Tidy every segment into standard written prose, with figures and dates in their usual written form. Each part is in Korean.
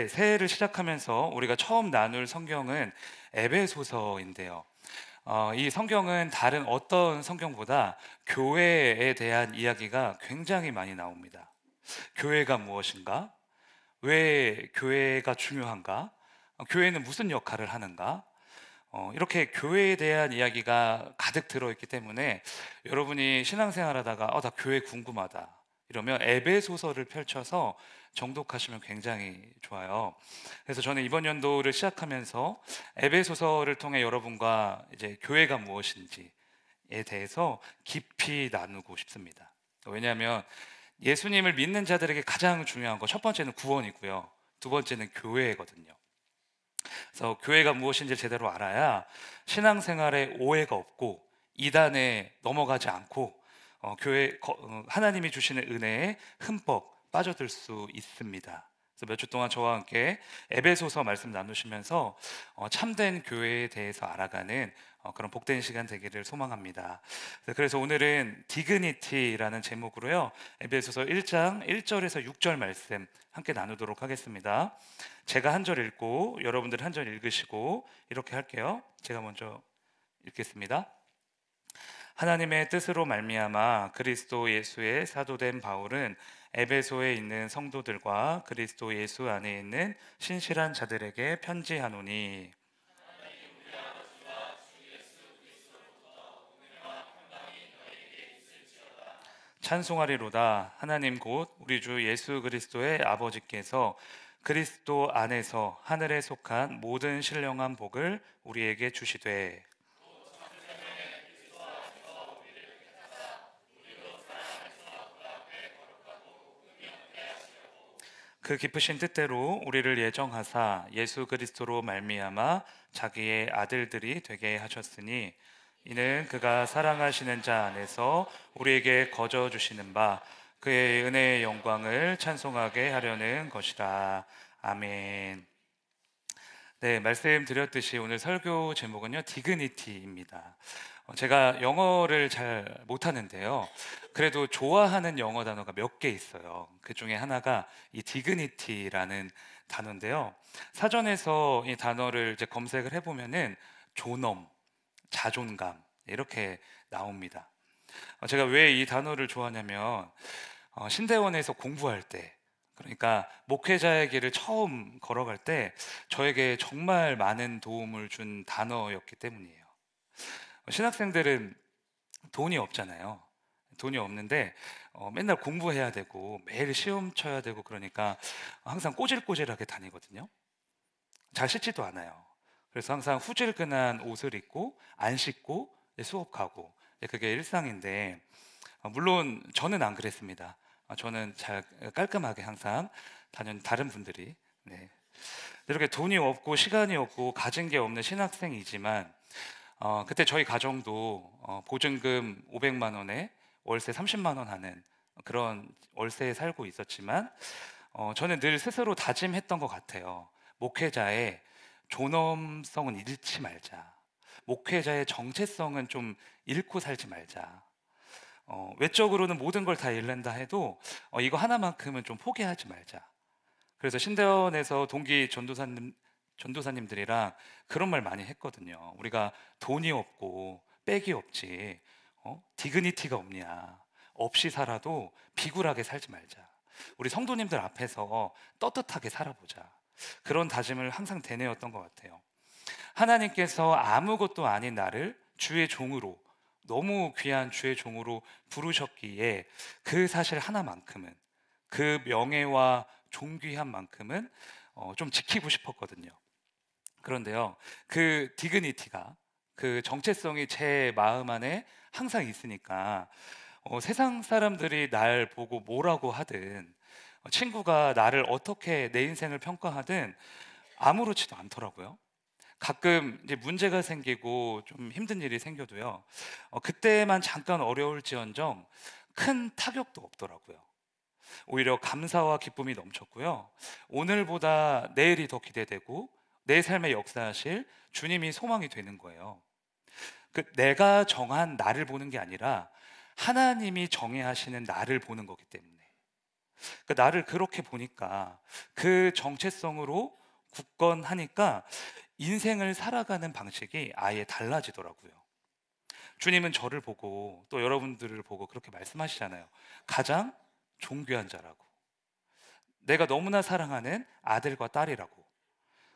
새해를 시작하면서 우리가 처음 나눌 성경은 에베소서인데요. 이 성경은 다른 어떤 성경보다 교회에 대한 이야기가 굉장히 많이 나옵니다. 교회가 무엇인가? 왜 교회가 중요한가? 교회는 무슨 역할을 하는가? 이렇게 교회에 대한 이야기가 가득 들어있기 때문에 여러분이 신앙생활하다가 나 교회 궁금하다 이러면 에베소서를 펼쳐서 정독하시면 굉장히 좋아요. 그래서 저는 이번 연도를 시작하면서 에베소서를 통해 여러분과 이제 교회가 무엇인지에 대해서 깊이 나누고 싶습니다. 왜냐하면 예수님을 믿는 자들에게 가장 중요한 거 첫 번째는 구원이고요. 두 번째는 교회거든요. 그래서 교회가 무엇인지 제대로 알아야 신앙생활에 오해가 없고 이단에 넘어가지 않고 하나님이 주시는 은혜에 흠뻑 빠져들 수 있습니다. 그래서 몇 주 동안 저와 함께 에베소서 말씀 나누시면서 참된 교회에 대해서 알아가는 그런 복된 시간 되기를 소망합니다. 그래서 오늘은 디그니티라는 제목으로요, 에베소서 1장 1절에서 6절 말씀 함께 나누도록 하겠습니다. 제가 한 절 읽고 여러분들 한 절 읽으시고 이렇게 할게요. 제가 먼저 읽겠습니다. 하나님의 뜻으로 말미암아 그리스도 예수의 사도된 바울은 에베소에 있는 성도들과 그리스도 예수 안에 있는 신실한 자들에게 편지하노니, 찬송하리로다. 하나님 곧 우리 주 예수 그리스도의 아버지께서 그리스도 안에서 하늘에 속한 모든 신령한 복을 우리에게 주시되, 그 깊으신 뜻대로 우리를 예정하사 예수 그리스도로 말미암아 자기의 아들들이 되게 하셨으니, 이는 그가 사랑하시는 자 안에서 우리에게 거저 주시는 바 그의 은혜의 영광을 찬송하게 하려는 것이라. 아멘. 네, 말씀드렸듯이 오늘 설교 제목은요, 디그니티입니다. 제가 영어를 잘 못하는데요, 그래도 좋아하는 영어 단어가 몇 개 있어요. 그 중에 하나가 이 디그니티라는 단어인데요, 사전에서 이 단어를 이제 검색을 해보면은 존엄, 자존감 이렇게 나옵니다. 제가 왜 이 단어를 좋아하냐면 신대원에서 공부할 때, 그러니까 목회자의 길을 처음 걸어갈 때 저에게 정말 많은 도움을 준 단어였기 때문이에요. 신학생들은 돈이 없잖아요. 돈이 없는데 맨날 공부해야 되고 매일 시험 쳐야 되고 그러니까 항상 꼬질꼬질하게 다니거든요. 잘 씻지도 않아요. 그래서 항상 후질근한 옷을 입고 안 씻고 수업 가고, 그게 일상인데, 물론 저는 안 그랬습니다. 저는 잘 깔끔하게 항상 다른 분들이, 네, 이렇게 돈이 없고 시간이 없고 가진 게 없는 신학생이지만 그때 저희 가정도 보증금 500만 원에 월세 30만 원 하는 그런 월세에 살고 있었지만 저는 늘 스스로 다짐했던 것 같아요. 목회자의 존엄성은 잃지 말자. 목회자의 정체성은 좀 잃고 살지 말자. 외적으로는 모든 걸 다 잃는다 해도 이거 하나만큼은 좀 포기하지 말자. 그래서 신대원에서 동기 전도사님들이랑 그런 말 많이 했거든요. 우리가 돈이 없고 백이 없지, 디그니티가 없냐. 없이 살아도 비굴하게 살지 말자. 우리 성도님들 앞에서 떳떳하게 살아보자. 그런 다짐을 항상 되뇌었던 것 같아요. 하나님께서 아무것도 아닌 나를 주의 종으로, 너무 귀한 주의 종으로 부르셨기에 그 사실 하나만큼은, 그 명예와 존귀한 만큼은 좀 지키고 싶었거든요. 그런데요, 그 디그니티가, 그 정체성이 제 마음 안에 항상 있으니까 세상 사람들이 날 보고 뭐라고 하든, 친구가 나를 어떻게 내 인생을 평가하든 아무렇지도 않더라고요. 가끔 이제 문제가 생기고 좀 힘든 일이 생겨도요, 그때만 잠깐 어려울지언정 큰 타격도 없더라고요. 오히려 감사와 기쁨이 넘쳤고요, 오늘보다 내일이 더 기대되고 내 삶에 역사하실 주님이 소망이 되는 거예요. 내가 정한 나를 보는 게 아니라 하나님이 정해하시는 나를 보는 거기 때문에. 그러니까 나를 그렇게 보니까 그 정체성으로 굳건하니까 인생을 살아가는 방식이 아예 달라지더라고요. 주님은 저를 보고 또 여러분들을 보고 그렇게 말씀하시잖아요. 가장 존귀한 자라고. 내가 너무나 사랑하는 아들과 딸이라고.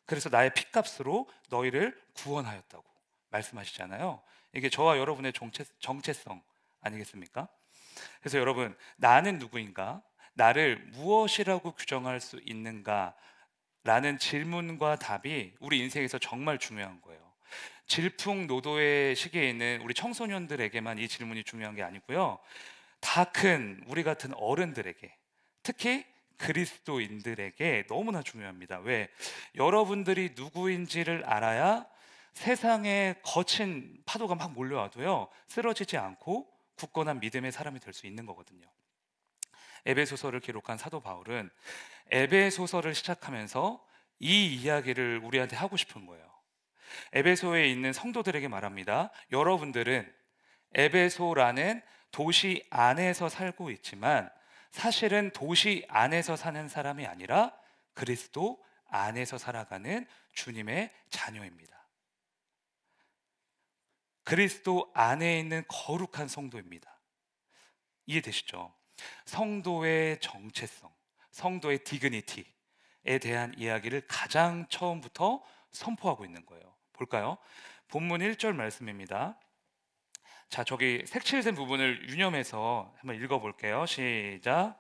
그래서 나의 핏값으로 너희를 구원하였다고 말씀하시잖아요. 이게 저와 여러분의 정체성 아니겠습니까? 그래서 여러분, 나는 누구인가? 나를 무엇이라고 규정할 수 있는가? 라는 질문과 답이 우리 인생에서 정말 중요한 거예요. 질풍노도의 시기에 있는 우리 청소년들에게만 이 질문이 중요한 게 아니고요. 다 큰 우리 같은 어른들에게, 특히 그리스도인들에게 너무나 중요합니다. 왜? 여러분들이 누구인지를 알아야 세상에 거친 파도가 막 몰려와도요, 쓰러지지 않고 굳건한 믿음의 사람이 될 수 있는 거거든요. 에베소서를 기록한 사도 바울은 에베소서를 시작하면서 이 이야기를 우리한테 하고 싶은 거예요. 에베소에 있는 성도들에게 말합니다. 여러분들은 에베소라는 도시 안에서 살고 있지만 사실은 도시 안에서 사는 사람이 아니라 그리스도 안에서 살아가는 주님의 자녀입니다. 그리스도 안에 있는 거룩한 성도입니다. 이해되시죠? 성도의 정체성, 성도의 디그니티에 대한 이야기를 가장 처음부터 선포하고 있는 거예요. 볼까요? 본문 1절 말씀입니다. 자, 저기 색칠된 부분을 유념해서 한번 읽어볼게요. 시작.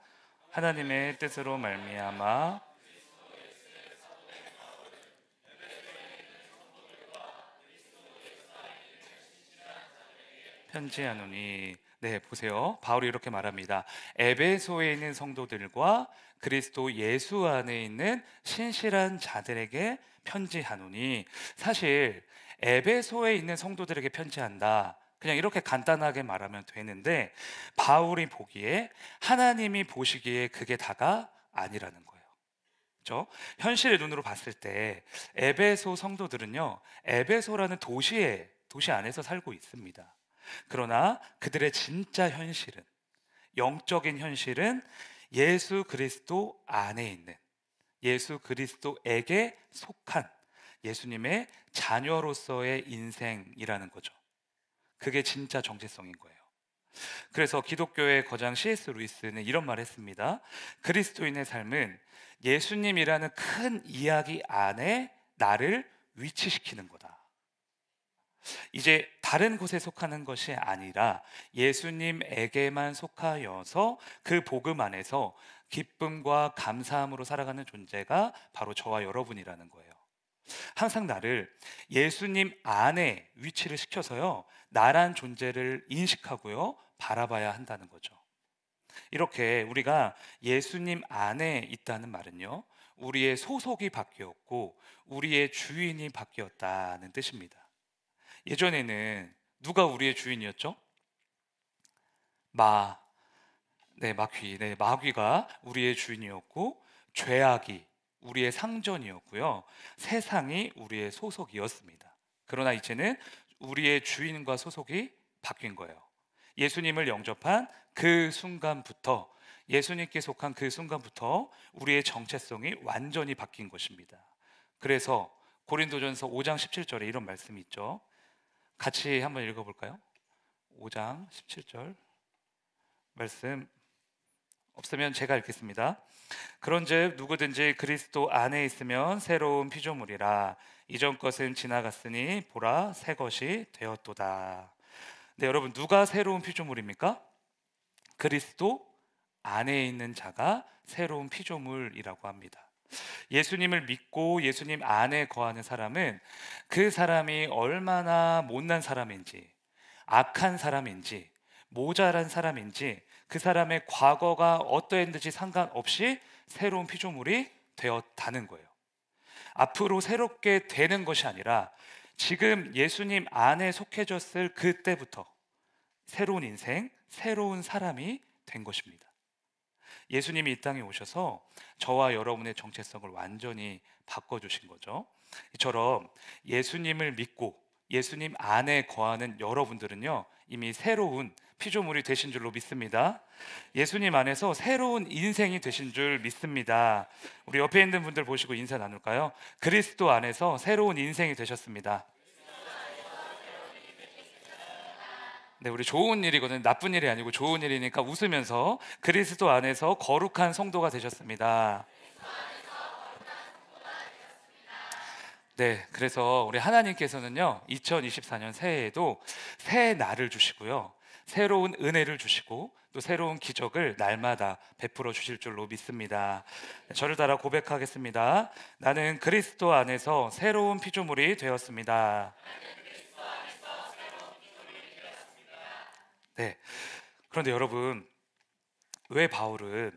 하나님의 뜻으로 말미암아 편지하노니. 네, 보세요. 바울이 이렇게 말합니다. 에베소에 있는 성도들과 그리스도 예수 안에 있는 신실한 자들에게 편지하노니. 사실 에베소에 있는 성도들에게 편지한다, 그냥 이렇게 간단하게 말하면 되는데 바울이 보기에, 하나님이 보시기에 그게 다가 아니라는 거예요. 그렇죠? 현실의 눈으로 봤을 때 에베소 성도들은요, 에베소라는 도시 안에서 살고 있습니다. 그러나 그들의 진짜 현실은, 영적인 현실은 예수 그리스도 안에 있는, 예수 그리스도에게 속한 예수님의 자녀로서의 인생이라는 거죠. 그게 진짜 정체성인 거예요. 그래서 기독교의 거장 C.S. 루이스는 이런 말을 했습니다. 그리스도인의 삶은 예수님이라는 큰 이야기 안에 나를 위치시키는 거다. 이제 다른 곳에 속하는 것이 아니라 예수님에게만 속하여서 그 복음 안에서 기쁨과 감사함으로 살아가는 존재가 바로 저와 여러분이라는 거예요. 항상 나를 예수님 안에 위치를 시켜서요, 나란 존재를 인식하고요, 바라봐야 한다는 거죠. 이렇게 우리가 예수님 안에 있다는 말은요, 우리의 소속이 바뀌었고 우리의 주인이 바뀌었다는 뜻입니다. 예전에는 누가 우리의 주인이었죠? 마귀. 네, 마귀가 우리의 주인이었고 죄악이 우리의 상전이었고요, 세상이 우리의 소속이었습니다. 그러나 이제는 우리의 주인과 소속이 바뀐 거예요. 예수님을 영접한 그 순간부터, 예수님께 속한 그 순간부터 우리의 정체성이 완전히 바뀐 것입니다. 그래서 고린도전서 5장 17절에 이런 말씀이 있죠. 같이 한번 읽어볼까요? 5장 17절 말씀 없으면 제가 읽겠습니다. 그런즉 누구든지 그리스도 안에 있으면 새로운 피조물이라, 이전 것은 지나갔으니 보라 새 것이 되었도다. 네, 여러분, 누가 새로운 피조물입니까? 그리스도 안에 있는 자가 새로운 피조물이라고 합니다. 예수님을 믿고 예수님 안에 거하는 사람은 그 사람이 얼마나 못난 사람인지, 악한 사람인지, 모자란 사람인지, 그 사람의 과거가 어떠했는지 상관없이 새로운 피조물이 되었다는 거예요. 앞으로 새롭게 되는 것이 아니라 지금 예수님 안에 속해졌을 그때부터 새로운 인생, 새로운 사람이 된 것입니다. 예수님이 이 땅에 오셔서 저와 여러분의 정체성을 완전히 바꿔주신 거죠. 이처럼 예수님을 믿고 예수님 안에 거하는 여러분들은요, 이미 새로운 피조물이 되신 줄로 믿습니다. 예수님 안에서 새로운 인생이 되신 줄 믿습니다. 우리 옆에 있는 분들 보시고 인사 나눌까요? 그리스도 안에서 새로운 인생이 되셨습니다. 네, 우리 좋은 일이거든요. 나쁜 일이 아니고 좋은 일이니까 웃으면서 그리스도 안에서 거룩한 성도가 되셨습니다. 네, 그래서 우리 하나님께서는요, 2024년 새해에도 새 날을 주시고요, 새로운 은혜를 주시고 또 새로운 기적을 날마다 베풀어 주실 줄로 믿습니다. 저를 따라 고백하겠습니다. 나는 그리스도 안에서 새로운 피조물이 되었습니다. 네, 그런데 여러분, 왜 바울은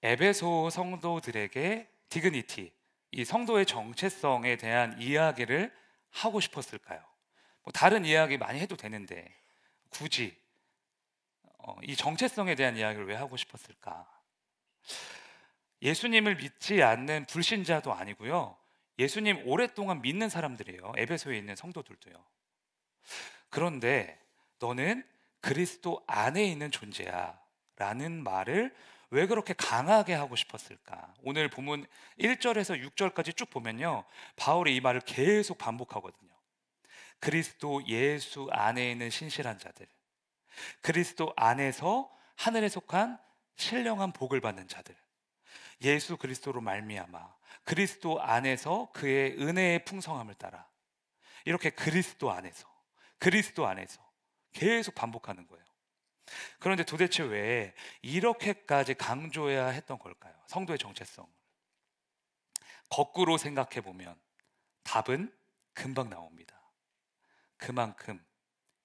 에베소 성도들에게 디그니티, 이 성도의 정체성에 대한 이야기를 하고 싶었을까요? 뭐 다른 이야기 많이 해도 되는데 굳이 이 정체성에 대한 이야기를 왜 하고 싶었을까? 예수님을 믿지 않는 불신자도 아니고요, 예수님 오랫동안 믿는 사람들이에요. 에베소에 있는 성도들도요. 그런데 너는 그리스도 안에 있는 존재야 라는 말을 왜 그렇게 강하게 하고 싶었을까? 오늘 본문 1절에서 6절까지 쭉 보면요, 바울이 이 말을 계속 반복하거든요. 그리스도 예수 안에 있는 신실한 자들, 그리스도 안에서 하늘에 속한 신령한 복을 받는 자들, 예수 그리스도로 말미암아 그리스도 안에서 그의 은혜의 풍성함을 따라, 이렇게 그리스도 안에서 계속 반복하는 거예요. 그런데 도대체 왜 이렇게까지 강조해야 했던 걸까요? 성도의 정체성. 거꾸로 생각해 보면 답은 금방 나옵니다. 그만큼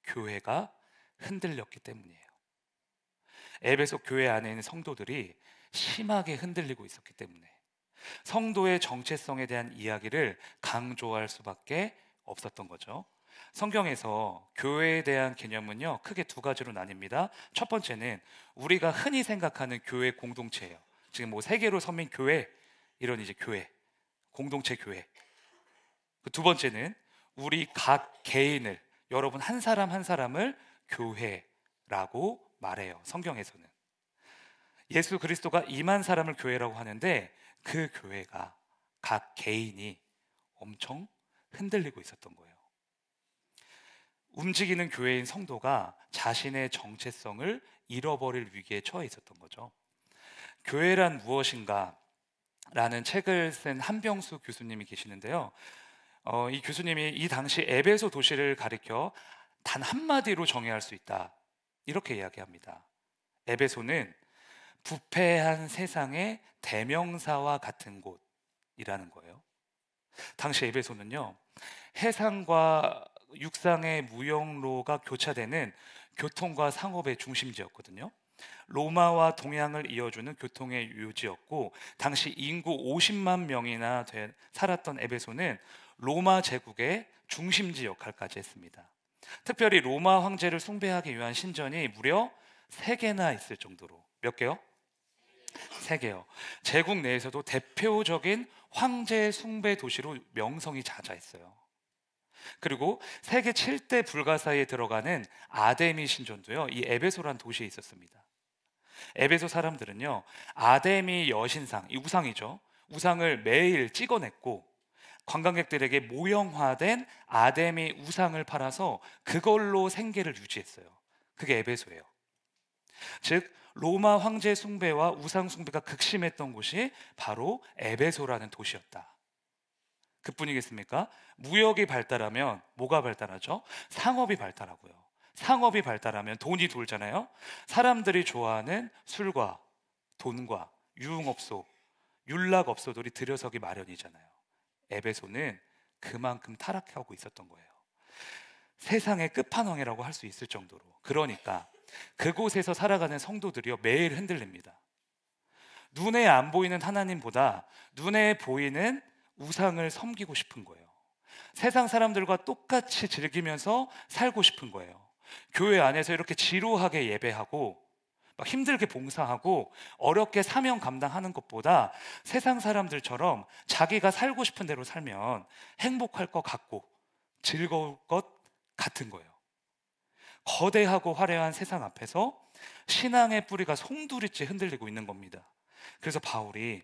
교회가 흔들렸기 때문이에요. 에베소 교회 안에 있는 성도들이 심하게 흔들리고 있었기 때문에 성도의 정체성에 대한 이야기를 강조할 수밖에 없었던 거죠. 성경에서 교회에 대한 개념은요, 크게 두 가지로 나뉩니다. 첫 번째는 우리가 흔히 생각하는 교회 공동체예요. 지금 뭐 세계로 선민 교회, 이런 이제 교회, 공동체 교회. 두 번째는 우리 각 개인을, 여러분 한 사람 한 사람을 교회라고 말해요. 성경에서는 예수 그리스도가 임한 사람을 교회라고 하는데, 그 교회가, 각 개인이 엄청 흔들리고 있었던 거예요. 움직이는 교회인 성도가 자신의 정체성을 잃어버릴 위기에 처해 있었던 거죠. 교회란 무엇인가? 라는 책을 쓴 한병수 교수님이 계시는데요, 이 교수님이 이 당시 에베소 도시를 가리켜 단 한마디로 정의할 수 있다, 이렇게 이야기합니다. 에베소는 부패한 세상의 대명사와 같은 곳이라는 거예요. 당시 에베소는요, 해상과 육상의 무역로가 교차되는 교통과 상업의 중심지였거든요. 로마와 동양을 이어주는 교통의 요지였고, 당시 인구 50만 명이나 살았던 에베소는 로마 제국의 중심지 역할까지 했습니다. 특별히 로마 황제를 숭배하기 위한 신전이 무려 3개나 있을 정도로. 몇 개요? 3개요. 제국 내에서도 대표적인 황제 숭배 도시로 명성이 자자했어요. 그리고 세계 7대 불가사의에 들어가는 아데미 신전도요, 이 에베소란 도시에 있었습니다. 에베소 사람들은요, 아데미 여신상, 이 우상이죠, 우상을 매일 찍어냈고 관광객들에게 모형화된 아데미 우상을 팔아서 그걸로 생계를 유지했어요. 그게 에베소예요. 즉 로마 황제 숭배와 우상 숭배가 극심했던 곳이 바로 에베소라는 도시였다. 그뿐이겠습니까? 무역이 발달하면 뭐가 발달하죠? 상업이 발달하고요. 상업이 발달하면 돈이 돌잖아요. 사람들이 좋아하는 술과 돈과 유흥업소, 윤락업소들이 들여서기 마련이잖아요. 에베소는 그만큼 타락하고 있었던 거예요. 세상의 끝판왕이라고 할 수 있을 정도로. 그러니까 그곳에서 살아가는 성도들이요, 매일 흔들립니다. 눈에 안 보이는 하나님보다 눈에 보이는 우상을 섬기고 싶은 거예요. 세상 사람들과 똑같이 즐기면서 살고 싶은 거예요. 교회 안에서 이렇게 지루하게 예배하고 막 힘들게 봉사하고 어렵게 사명 감당하는 것보다 세상 사람들처럼 자기가 살고 싶은 대로 살면 행복할 것 같고 즐거울 것 같은 거예요. 거대하고 화려한 세상 앞에서 신앙의 뿌리가 송두리째 흔들리고 있는 겁니다. 그래서 바울이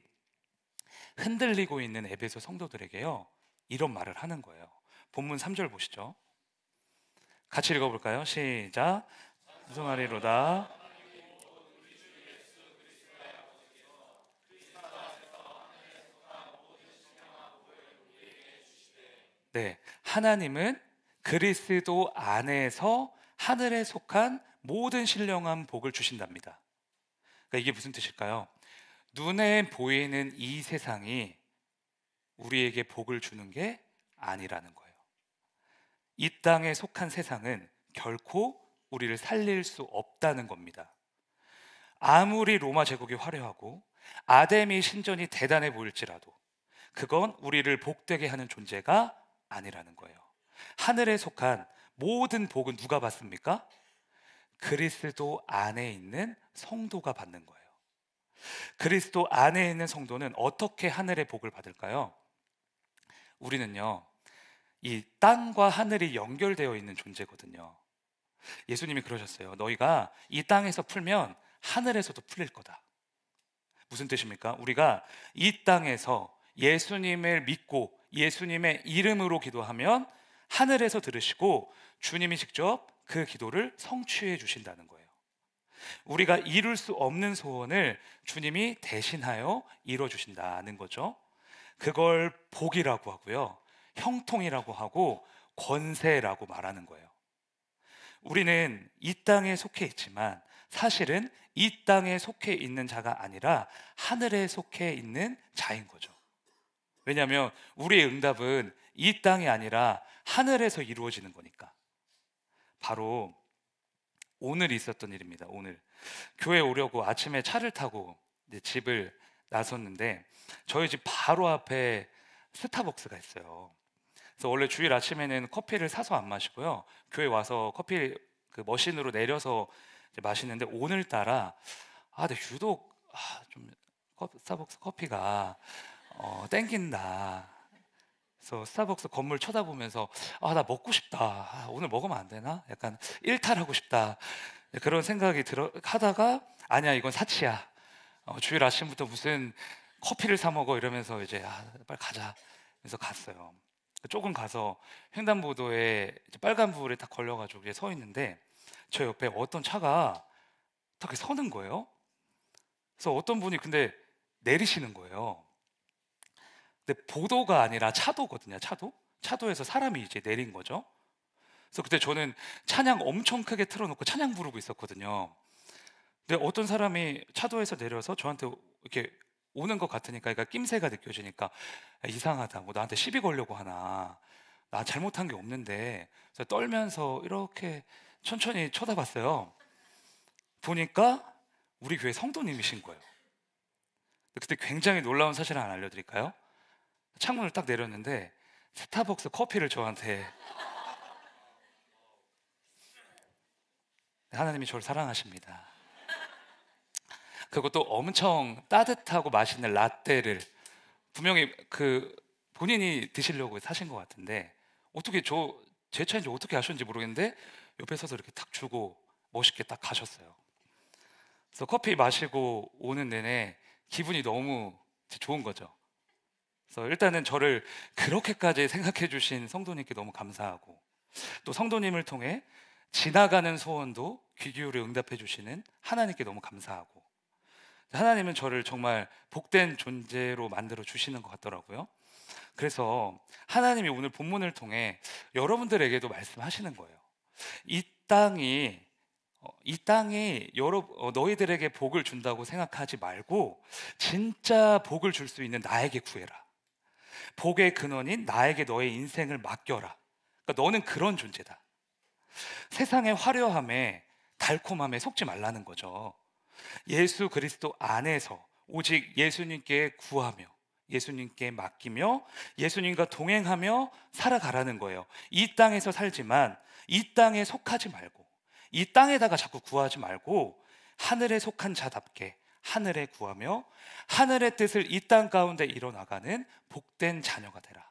흔들리고 있는 에베소 성도들에게요, 이런 말을 하는 거예요. 본문 3절 보시죠. 같이 읽어볼까요? 시작. 찬송하리로다. 네, 하나님은 그리스도 안에서 하늘에 속한 모든 신령한 복을 주신답니다. 그러니까 이게 무슨 뜻일까요? 눈에 보이는 이 세상이 우리에게 복을 주는 게 아니라는 거예요. 이 땅에 속한 세상은 결코 우리를 살릴 수 없다는 겁니다. 아무리 로마 제국이 화려하고 아데미 신전이 대단해 보일지라도 그건 우리를 복되게 하는 존재가 아니라는 거예요. 하늘에 속한 모든 복은 누가 받습니까? 그리스도 안에 있는 성도가 받는 거예요. 그리스도 안에 있는 성도는 어떻게 하늘의 복을 받을까요? 우리는요, 이 땅과 하늘이 연결되어 있는 존재거든요. 예수님이 그러셨어요. 너희가 이 땅에서 풀면 하늘에서도 풀릴 거다. 무슨 뜻입니까? 우리가 이 땅에서 예수님을 믿고 예수님의 이름으로 기도하면 하늘에서 들으시고 주님이 직접 그 기도를 성취해 주신다는 거예요. 우리가 이룰 수 없는 소원을 주님이 대신하여 이뤄 주신다는 거죠. 그걸 복이라고 하고요, 형통이라고 하고 권세라고 말하는 거예요. 우리는 이 땅에 속해 있지만 사실은 이 땅에 속해 있는 자가 아니라 하늘에 속해 있는 자인 거죠. 왜냐하면 우리의 응답은 이 땅이 아니라 하늘에서 이루어지는 거니까. 바로 오늘 있었던 일입니다. 오늘 교회 오려고 아침에 차를 타고 이제 집을 나섰는데 저희 집 바로 앞에 스타벅스가 있어요. 그래서 원래 주일 아침에는 커피를 사서 안 마시고요, 교회 와서 커피 그 머신으로 내려서 이제 마시는데 오늘따라 근데 유독 좀 스타벅스 커피가 땡긴다. 그래서 스타벅스 건물 쳐다보면서 나 먹고 싶다. 오늘 먹으면 안 되나? 약간 일탈하고 싶다. 그런 생각이 하다가 아니야, 이건 사치야. 주일 아침부터 무슨 커피를 사 먹어 이러면서 이제 빨리 가자. 그래서 갔어요. 조금 가서 횡단보도에 빨간 불에 딱 걸려가지고 이제 서 있는데 저 옆에 어떤 차가 딱 서는 거예요. 그래서 어떤 분이 근데 내리시는 거예요. 근데 보도가 아니라 차도거든요. 차도에서 사람이 이제 내린 거죠. 그래서 그때 저는 찬양 엄청 크게 틀어놓고 찬양 부르고 있었거든요. 근데 어떤 사람이 차도에서 내려서 저한테 이렇게 오는 것 같으니까, 그러니까 낌새가 느껴지니까 이상하다, 뭐 나한테 시비 걸려고 하나, 나 잘못한 게 없는데. 그래서 떨면서 이렇게 천천히 쳐다봤어요. 보니까 우리 교회 성도님이신 거예요. 그때 굉장히 놀라운 사실을 하나 알려드릴까요? 창문을 딱 내렸는데 스타벅스 커피를 저한테. 하나님이 저를 사랑하십니다. 그것도 엄청 따뜻하고 맛있는 라떼를 분명히 본인이 드시려고 사신 것 같은데, 어떻게 제 차인지 어떻게 아셨는지 모르겠는데 옆에 서서 이렇게 딱 주고 멋있게 딱 가셨어요. 그래서 커피 마시고 오는 내내 기분이 너무 좋은 거죠. 그래서 일단은 저를 그렇게까지 생각해 주신 성도님께 너무 감사하고, 또 성도님을 통해 지나가는 소원도 귀 기울여 응답해 주시는 하나님께 너무 감사하고, 하나님은 저를 정말 복된 존재로 만들어 주시는 것 같더라고요. 그래서 하나님이 오늘 본문을 통해 여러분들에게도 말씀하시는 거예요. 이 땅이 너희들에게 복을 준다고 생각하지 말고 진짜 복을 줄 수 있는 나에게 구해라. 복의 근원인 나에게 너의 인생을 맡겨라. 그러니까 너는 그런 존재다. 세상의 화려함에 달콤함에 속지 말라는 거죠. 예수 그리스도 안에서 오직 예수님께 구하며 예수님께 맡기며 예수님과 동행하며 살아가라는 거예요. 이 땅에서 살지만 이 땅에 속하지 말고, 이 땅에다가 자꾸 구하지 말고 하늘에 속한 자답게 하늘에 구하며 하늘의 뜻을 이 땅 가운데 이뤄나가는 복된 자녀가 되라.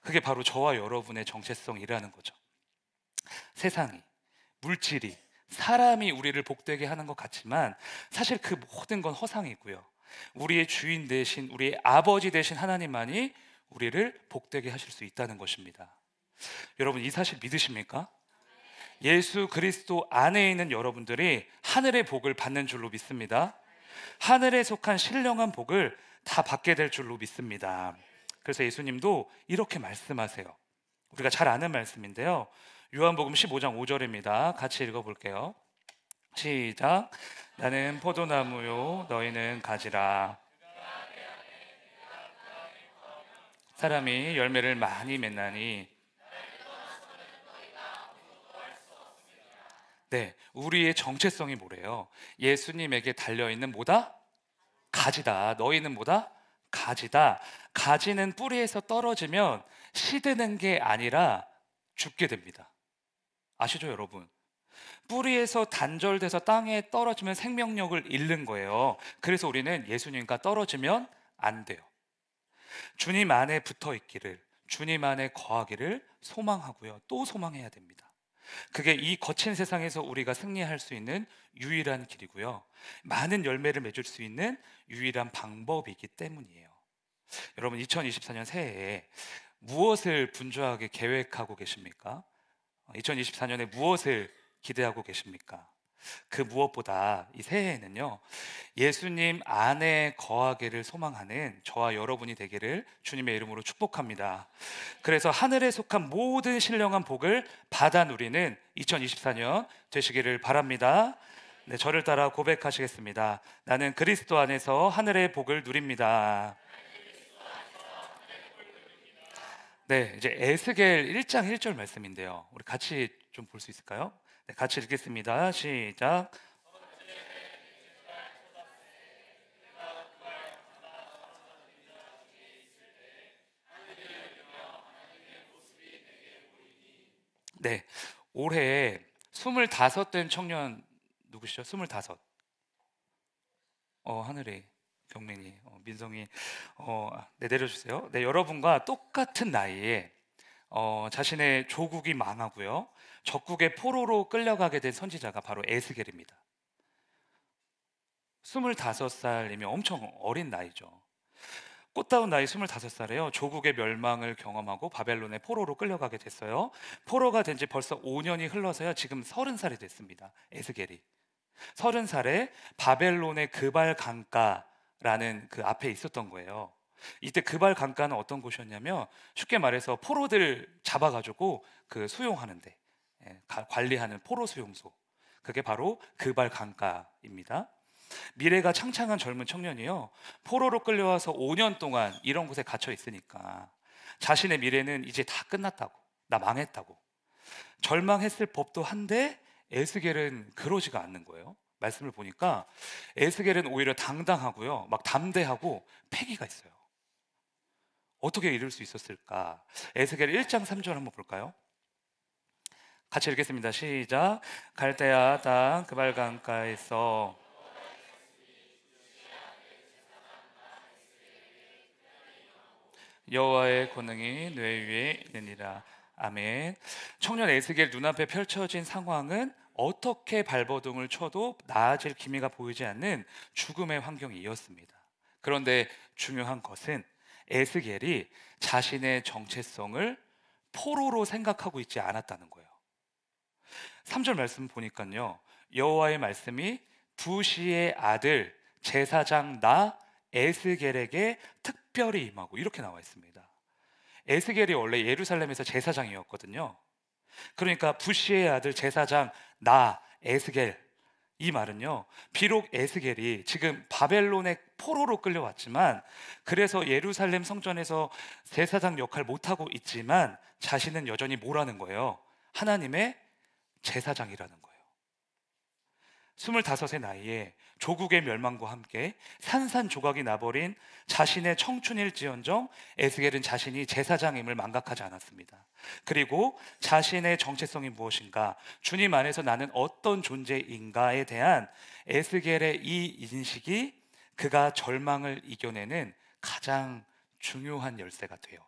그게 바로 저와 여러분의 정체성이라는 거죠. 세상이, 물질이, 사람이 우리를 복되게 하는 것 같지만 사실 그 모든 건 허상이고요. 우리의 주인 되신, 우리의 아버지 되신 하나님만이 우리를 복되게 하실 수 있다는 것입니다. 여러분, 이 사실 믿으십니까? 예수 그리스도 안에 있는 여러분들이 하늘의 복을 받는 줄로 믿습니다. 하늘에 속한 신령한 복을 다 받게 될 줄로 믿습니다. 그래서 예수님도 이렇게 말씀하세요. 우리가 잘 아는 말씀인데요, 요한복음 15장 5절입니다. 같이 읽어볼게요. 시작. 나는 포도나무요 너희는 가지라. 사람이 열매를 많이 맺나니. 네, 우리의 정체성이 뭐래요? 예수님에게 달려있는 뭐다? 가지다. 너희는 뭐다? 가지다. 가지는 뿌리에서 떨어지면 시드는 게 아니라 죽게 됩니다. 아시죠, 여러분? 뿌리에서 단절돼서 땅에 떨어지면 생명력을 잃는 거예요. 그래서 우리는 예수님과 떨어지면 안 돼요. 주님 안에 붙어 있기를, 주님 안에 거하기를 소망하고요, 또 소망해야 됩니다. 그게 이 거친 세상에서 우리가 승리할 수 있는 유일한 길이고요, 많은 열매를 맺을 수 있는 유일한 방법이기 때문이에요. 여러분, 2024년 새해에 무엇을 분주하게 계획하고 계십니까? 2024년에 무엇을 기대하고 계십니까? 그 무엇보다 이 새해에는요, 예수님 안에 거하기를 소망하는 저와 여러분이 되기를 주님의 이름으로 축복합니다. 그래서 하늘에 속한 모든 신령한 복을 받아 누리는 2024년 되시기를 바랍니다. 네, 저를 따라 고백하시겠습니다. 나는 그리스도 안에서 하늘의 복을 누립니다. 네, 이제 에스겔 1장 1절 말씀인데요, 우리 같이 좀 볼 수 있을까요? 네, 같이 읽겠습니다. 시작. 네, 올해 25된 청년 누구시죠? 25. 하늘이, 경민이, 민성이, 네, 내려주세요. 네, 여러분과 똑같은 나이에 자신의 조국이 망하고요, 적국의 포로로 끌려가게 된 선지자가 바로 에스겔입니다. 25살이면 엄청 어린 나이죠. 꽃다운 나이 25살에요 조국의 멸망을 경험하고 바벨론의 포로로 끌려가게 됐어요. 포로가 된 지 벌써 5년이 흘러서요, 지금 30살이 됐습니다. 에스겔이 30살에 바벨론의 그발 강가라는 그 앞에 있었던 거예요. 이때 그발 강가는 어떤 곳이었냐면, 쉽게 말해서 포로들 잡아가지고 그 수용하는데, 관리하는 포로 수용소, 그게 바로 그발 강가입니다. 미래가 창창한 젊은 청년이요, 포로로 끌려와서 5년 동안 이런 곳에 갇혀 있으니까 자신의 미래는 이제 다 끝났다고, 나 망했다고 절망했을 법도 한데, 에스겔은 그러지가 않는 거예요. 말씀을 보니까 에스겔은 오히려 당당하고요, 막 담대하고 패기가 있어요. 어떻게 이럴 수 있었을까? 에스겔 1장 3절 한번 볼까요? 같이 읽겠습니다. 시작. 갈대아 땅 그발 강가에서 여호와의 권능이 뇌 위에 있느니라. 아멘. 청년 에스겔 눈앞에 펼쳐진 상황은 어떻게 발버둥을 쳐도 나아질 기미가 보이지 않는 죽음의 환경이었습니다. 그런데 중요한 것은 에스겔이 자신의 정체성을 포로로 생각하고 있지 않았다는 거예요. 3절 말씀 보니까요, 여호와의 말씀이 부시의 아들 제사장 나 에스겔에게 특별히 임하고, 이렇게 나와 있습니다. 에스겔이 원래 예루살렘에서 제사장이었거든요. 그러니까 부시의 아들 제사장 나 에스겔, 이 말은요, 비록 에스겔이 지금 바벨론의 포로로 끌려왔지만, 그래서 예루살렘 성전에서 제사장 역할 못하고 있지만 자신은 여전히 뭐라는 거예요? 하나님의 제사장이라는 거예요. 25의 나이에 조국의 멸망과 함께 산산조각이 나버린 자신의 청춘일지언정 에스겔은 자신이 제사장임을 망각하지 않았습니다. 그리고 자신의 정체성이 무엇인가, 주님 안에서 나는 어떤 존재인가에 대한 에스겔의 이 인식이 그가 절망을 이겨내는 가장 중요한 열쇠가 돼요.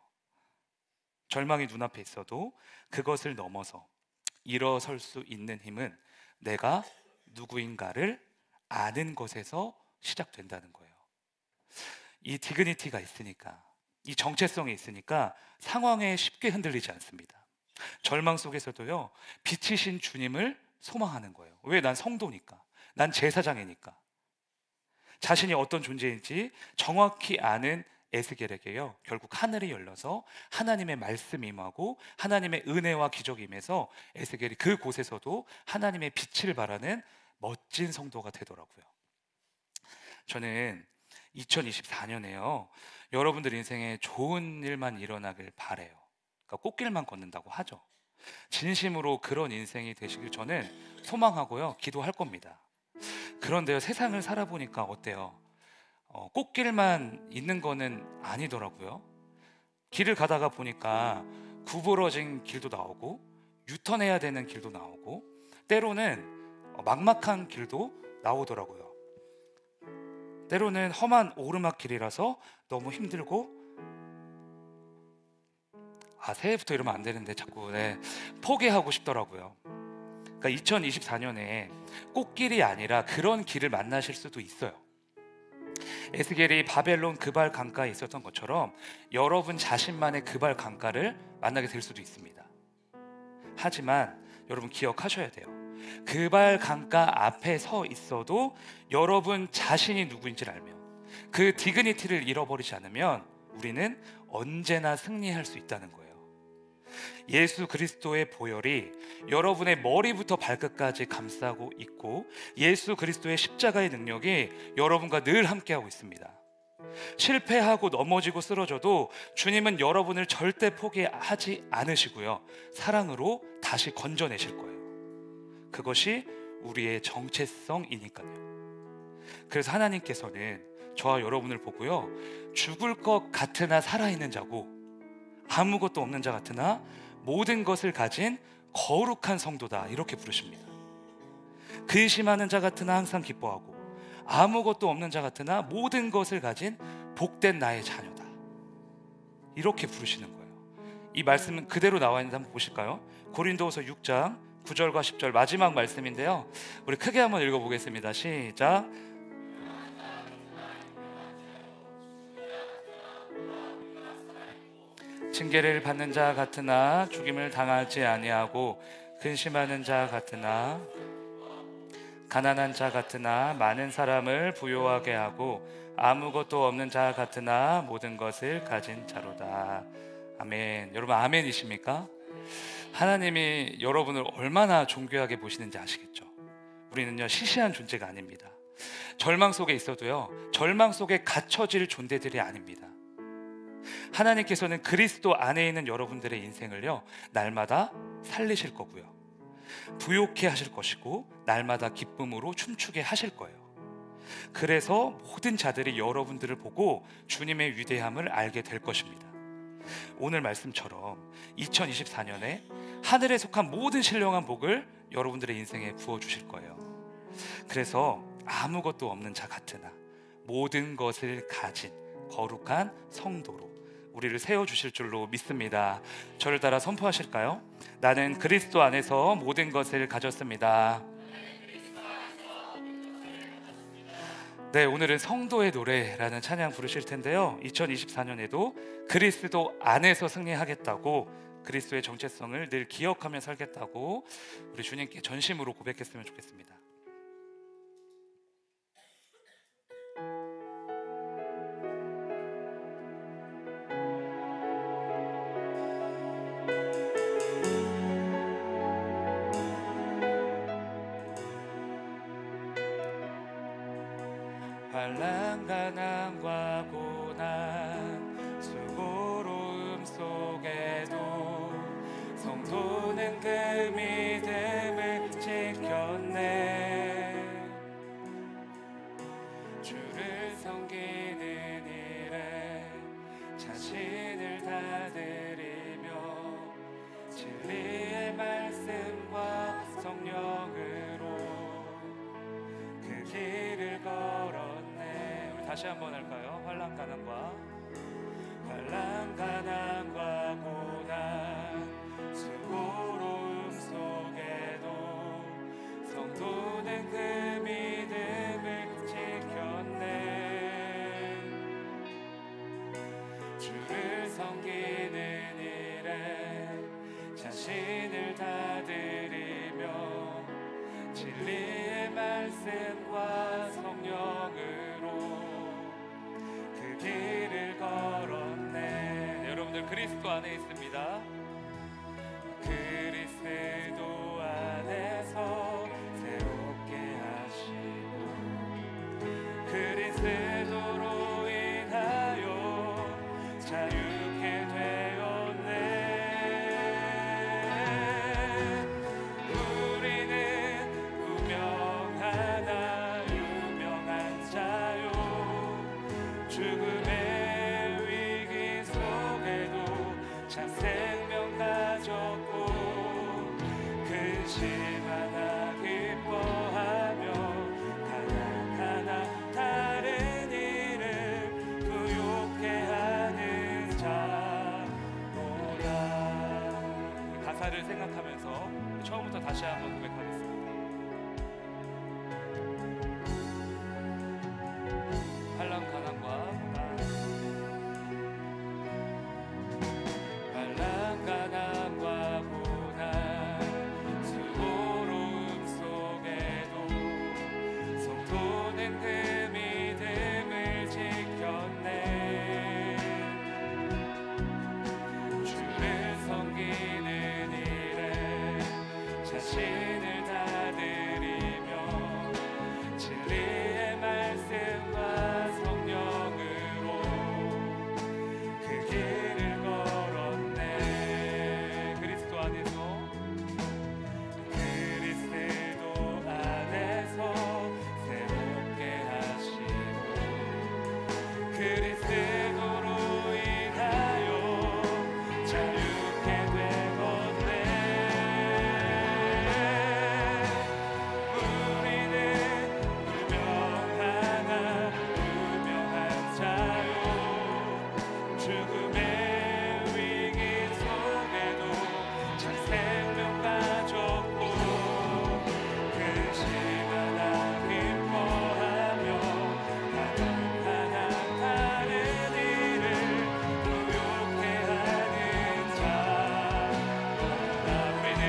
절망이 눈앞에 있어도 그것을 넘어서 일어설 수 있는 힘은 내가 누구인가를 아는 것에서 시작된다는 거예요. 이 디그니티가 있으니까, 이 정체성이 있으니까 상황에 쉽게 흔들리지 않습니다. 절망 속에서도요, 빛이신 주님을 소망하는 거예요. 왜? 난 성도니까, 난 제사장이니까. 자신이 어떤 존재인지 정확히 아는 에스겔에게요, 결국 하늘이 열려서 하나님의 말씀이 임하고 하나님의 은혜와 기적이 임해서 에스겔이 그곳에서도 하나님의 빛을 발하는 멋진 성도가 되더라고요. 저는 2024년에요, 여러분들 인생에 좋은 일만 일어나길 바래요. 그러니까 꽃길만 걷는다고 하죠. 진심으로 그런 인생이 되시길 저는 소망하고요, 기도할 겁니다. 그런데요, 세상을 살아보니까 어때요? 꽃길만 있는 거는 아니더라고요. 길을 가다가 보니까 구부러진 길도 나오고 유턴해야 되는 길도 나오고 때로는 막막한 길도 나오더라고요. 때로는 험한 오르막길이라서 너무 힘들고, 새해부터 이러면 안 되는데 자꾸 포기하고 싶더라고요. 그러니까 2024년에 꽃길이 아니라 그런 길을 만나실 수도 있어요. 에스겔이 바벨론 그발 강가에 있었던 것처럼 여러분 자신만의 그발 강가를 만나게 될 수도 있습니다. 하지만 여러분 기억하셔야 돼요. 그발 강가 앞에 서 있어도 여러분 자신이 누구인지를 알면, 그 디그니티를 잃어버리지 않으면 우리는 언제나 승리할 수 있다는 거예요. 예수 그리스도의 보혈이 여러분의 머리부터 발끝까지 감싸고 있고, 예수 그리스도의 십자가의 능력이 여러분과 늘 함께하고 있습니다. 실패하고 넘어지고 쓰러져도 주님은 여러분을 절대 포기하지 않으시고요, 사랑으로 다시 건져내실 거예요. 그것이 우리의 정체성이니까요. 그래서 하나님께서는 저와 여러분을 보고요, 죽을 것 같으나 살아있는 자고 아무것도 없는 자 같으나 모든 것을 가진 거룩한 성도다, 이렇게 부르십니다. 근심하는 자 같으나 항상 기뻐하고 아무것도 없는 자 같으나 모든 것을 가진 복된 나의 자녀다, 이렇게 부르시는 거예요. 이 말씀은 그대로 나와 있는데 한번 보실까요? 고린도후서 6장 9절과 10절 마지막 말씀인데요, 우리 크게 한번 읽어보겠습니다. 시작. 징계를 받는 자 같으나 죽임을 당하지 아니하고 근심하는 자 같으나 가난한 자 같으나 많은 사람을 부요하게 하고 아무것도 없는 자 같으나 모든 것을 가진 자로다. 아멘. 여러분 아멘이십니까? 하나님이 여러분을 얼마나 존귀하게 보시는지 아시겠죠? 우리는요, 시시한 존재가 아닙니다. 절망 속에 있어도요, 절망 속에 갇혀질 존재들이 아닙니다. 하나님께서는 그리스도 안에 있는 여러분들의 인생을요, 날마다 살리실 거고요, 부욕해 하실 것이고 날마다 기쁨으로 춤추게 하실 거예요. 그래서 모든 자들이 여러분들을 보고 주님의 위대함을 알게 될 것입니다. 오늘 말씀처럼 2024년에 하늘에 속한 모든 신령한 복을 여러분들의 인생에 부어주실 거예요. 그래서 아무것도 없는 자 같으나 모든 것을 가진 거룩한 성도로 우리를 세워주실 줄로 믿습니다. 저를 따라 선포하실까요? 나는 그리스도 안에서 모든 것을 가졌습니다. 네, 오늘은 성도의 노래라는 찬양 부르실 텐데요, 2024년에도 그리스도 안에서 승리하겠다고, 그리스도의 정체성을 늘 기억하며 살겠다고 우리 주님께 전심으로 고백했으면 좋겠습니다. 환난 가난과 고난 수고로움 속에도 성도는 그 믿음을 지켰네. 주를 섬기는 일에 자신을 다드리며 진리의 말씀과 성령으로 그 길을 걸었네. 우리 다시 한번 할까요? 환난 가난과 고난 수고로움 속에 진리의 말씀과 성령으로 그 길을 걸었네. 여러분들 그리스도 안에 있습니다. 그리스도 안에서 새롭게 하시고 그리스도로 인하여 자유케 되었네. 우리는 유명하나 유명한 자요 죽음의 위기 속에도 참 생명 가졌고 근심하나 기뻐하며 가난하나 다른 이를 부욕해 하는 자로다. 가사를 생각하면서 처음부터 다시 한번 고백하겠습니다. 환난 가난과 고난, 환난 가난과 고난, 수고로움 속에도 성도는 그 믿음을 지켰네. 주를 섬기는 일에 자신을 다 드리며 진리의 말씀과 성령으로 그 길을 걸었네. 그리스도 안에서 새롭게 하시고 그리스도로 인하여 자유케 되었네. 우리는 유명하나 유명한 자요 죽음의 위기 속에도 참 생명 가졌고 근심하나 기뻐하며 가난하나 다른 이를 부욕해 하는 자로다. 우리는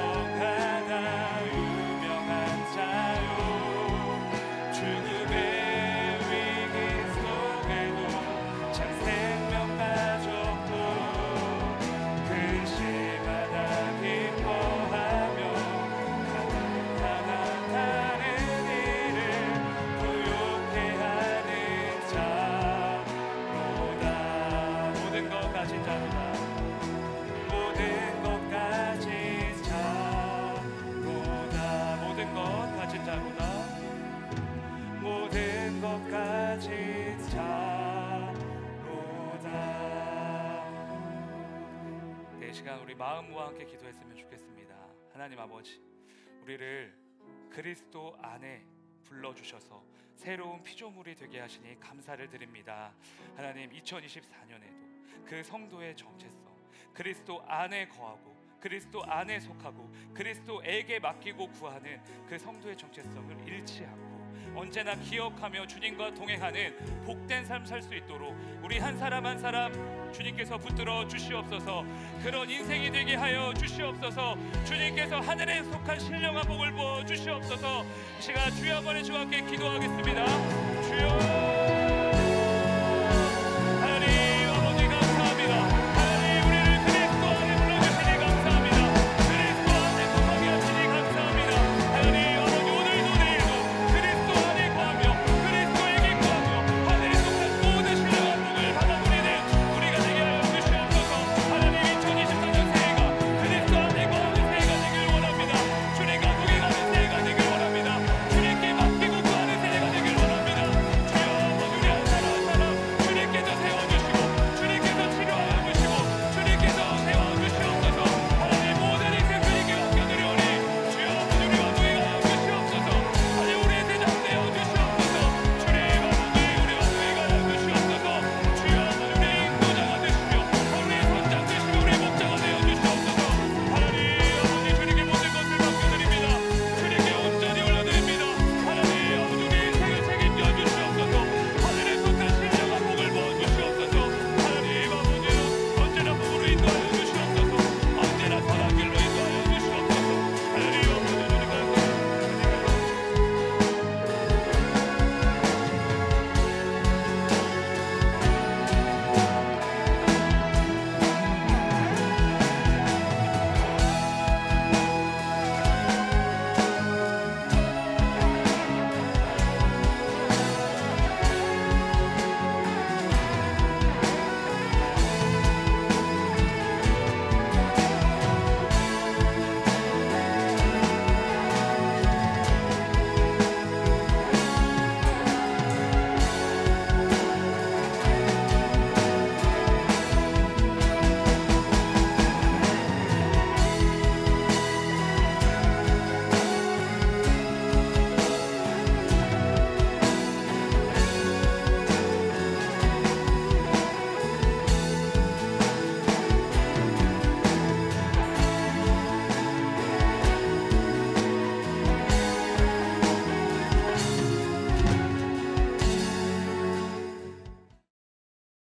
유명하나 유명한 자요 죽음의 위기 속에도 참 생명 가졌고 근심하다 기뻐하며 가난하나 다른 이를 부욕해 하는 자로다. 모든 것 가진 자로다. 모든 것 가진 자로다. 모든 것 가진 자로다. 모든 것 가진 자로다. 이 시간 우리 마음과 함께 기도했으면 좋겠습니다. 하나님 아버지, 우리를 그리스도 안에 불러주셔서 새로운 피조물이 되게 하시니 감사를 드립니다. 하나님, 2024년에도 그 성도의 정체성, 그리스도 안에 거하고 그리스도 안에 속하고 그리스도에게 맡기고 구하는 그 성도의 정체성을 잃지 않고 언제나 기억하며 주님과 동행하는 복된 삶 살 수 있도록 우리 한 사람 한 사람 주님께서 붙들어 주시옵소서. 그런 인생이 되게 하여 주시옵소서. 주님께서 하늘에 속한 신령한 복을 부어 주시옵소서. 시간 주여 한번 주와 함께 기도하겠습니다. 주여.